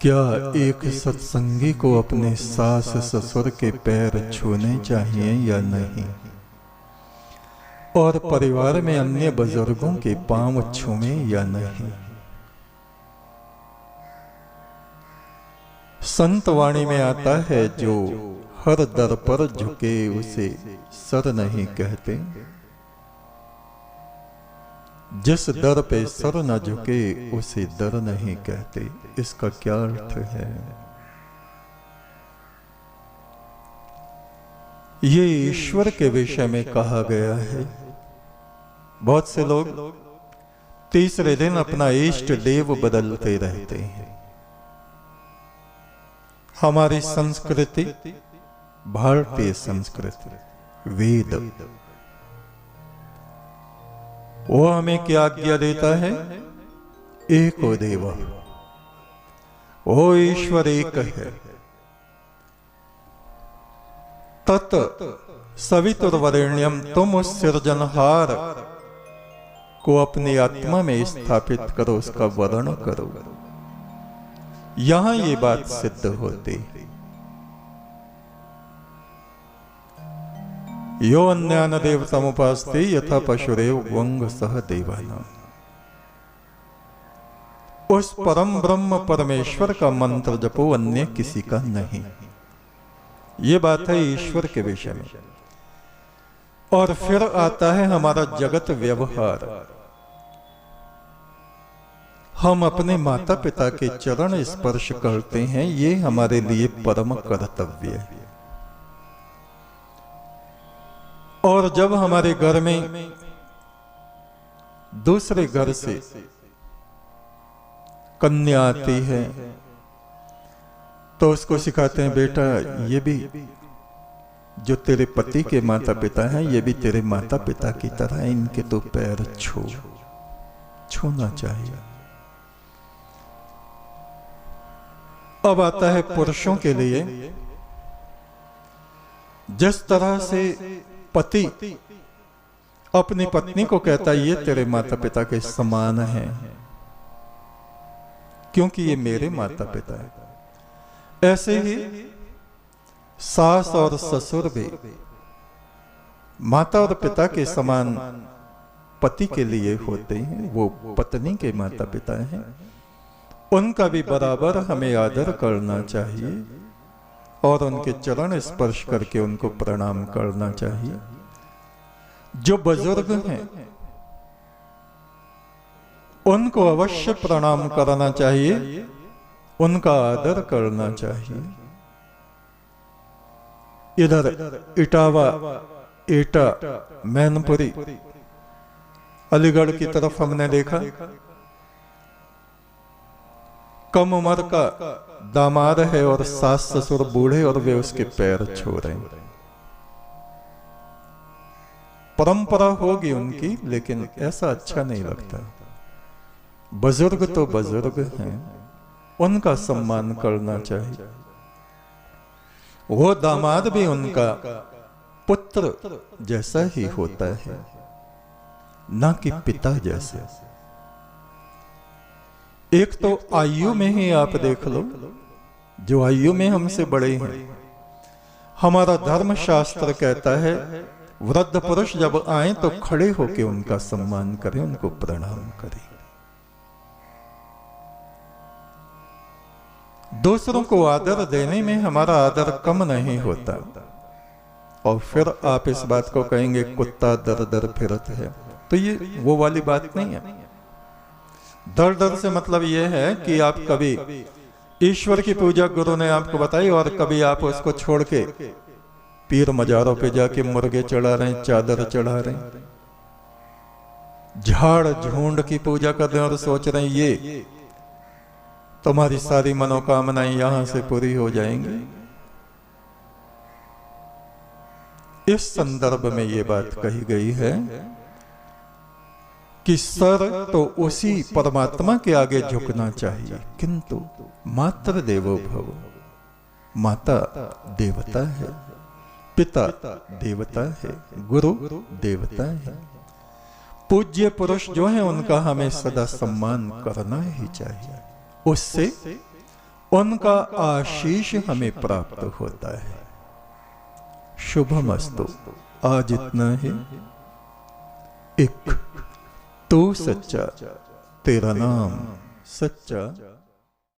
क्या एक सत्संगी को अपने सास ससुर के पैर छूने चाहिए या नहीं, और परिवार में अन्य बुजुर्गों के पांव छूए या नहीं। संत वाणी में आता है, जो हर दर पर झुके उसे सर नहीं कहते। जिस दर पे सर न झुके उसे दर नहीं कहते। इसका क्या अर्थ है? ये ईश्वर के विषय में कहा गया है। बहुत से लोग तीसरे दिन अपना इष्ट देव बदलते रहते हैं। हमारी संस्कृति, भारतीय संस्कृति, वेद, वो हमें क्या आज्ञा देता है? एको देव, वो ईश्वर एक है। तत् सवितुर्वरेण्यम, तुम उस सृजनहार को अपनी आत्मा में स्थापित करो, उसका वर्णन करो। यहां ये बात सिद्ध होती। यो अन्यान देवतामुपास्ते यथा पशुरेव वंग सह देवाना। उस परम ब्रह्म परमेश्वर का मंत्र जपो, अन्य किसी का नहीं। ये बात है ईश्वर के विषय में। और फिर आता है हमारा जगत व्यवहार। हम अपने माता पिता के चरण स्पर्श करते हैं, ये हमारे लिए परम कर्तव्य है। और जब हमारे घर में दूसरे घर से कन्या आती है तो उसको सिखाते हैं, बेटा ये भी जो तेरे पति के माता पिता हैं, ये भी तेरे माता पिता की तरह है, इनके तो पैर छूना चाहिए। अब आता है पुरुषों के लिए। जिस तरह से पति अपनी पत्नी को कहता है, ये तेरे माता पिता के समान है, क्योंकि ये मेरे माता पिता है। ऐसे ही सास और ससुर भी माता और पिता के समान पति के लिए होते हैं। वो पत्नी के माता पिता हैं, उनका भी बराबर हमें आदर करना चाहिए और उनके चरण स्पर्श करके उनको प्रणाम करना चाहिए। जो बुजुर्ग हैं उनको अवश्य प्रणाम करना चाहिए, उनका आदर करना चाहिए। इधर इटावा, एटा, मैनपुरी, अलीगढ़ की तरफ हमने देखा, कम उम्र का दामाद है और सास ससुर बूढ़े और वे उसके पैर छू रहे हैं। परंपरा होगी उनकी, लेकिन ऐसा अच्छा नहीं लगता। बुजुर्ग तो बुजुर्ग हैं, उनका सम्मान करना चाहिए। वो दामाद भी उनका पुत्र जैसा ही होता है, ना कि पिता जैसे। एक तो आयु में ही आप देख लो, जो आयु में हमसे बड़े हैं। हमारा धर्म शास्त्र कहता है, वृद्ध पुरुष जब आए तो खड़े होकर उनका सम्मान करें, उनको प्रणाम करें। दूसरों को आदर देने में हमारा आदर कम नहीं होता। और फिर आप इस बात को कहेंगे, कुत्ता दर दर फिरत है, तो ये वो वाली बात नहीं है। दर दर से मतलब यह है कि आप कभी ईश्वर की पूजा गुरु ने आपको बताई और कभी आप उसको छोड़ के पीर मजारों पे जाके मुर्गे चढ़ा रहे हैं, चादर चढ़ा रहे हैं, झाड़ झुंड की पूजा कर रहे हैं और सोच रहे हैं ये तुम्हारी सारी मनोकामनाएं यहां से पूरी हो जाएंगी। इस संदर्भ में ये बात कही गई है कि सर तो उसी परमात्मा के आगे झुकना चाहिए, किंतु मात्र देवो भव, माता देवता है, पिता देवता है, गुरु देवता है। पूज्य पुरुष जो है उनका हमें सदा सम्मान करना ही चाहिए। उससे उनका आशीष हमें प्राप्त होता है। शुभमस्तु। आज इतना ही। एक तू सच्चा, तेरा नाम सच्चा।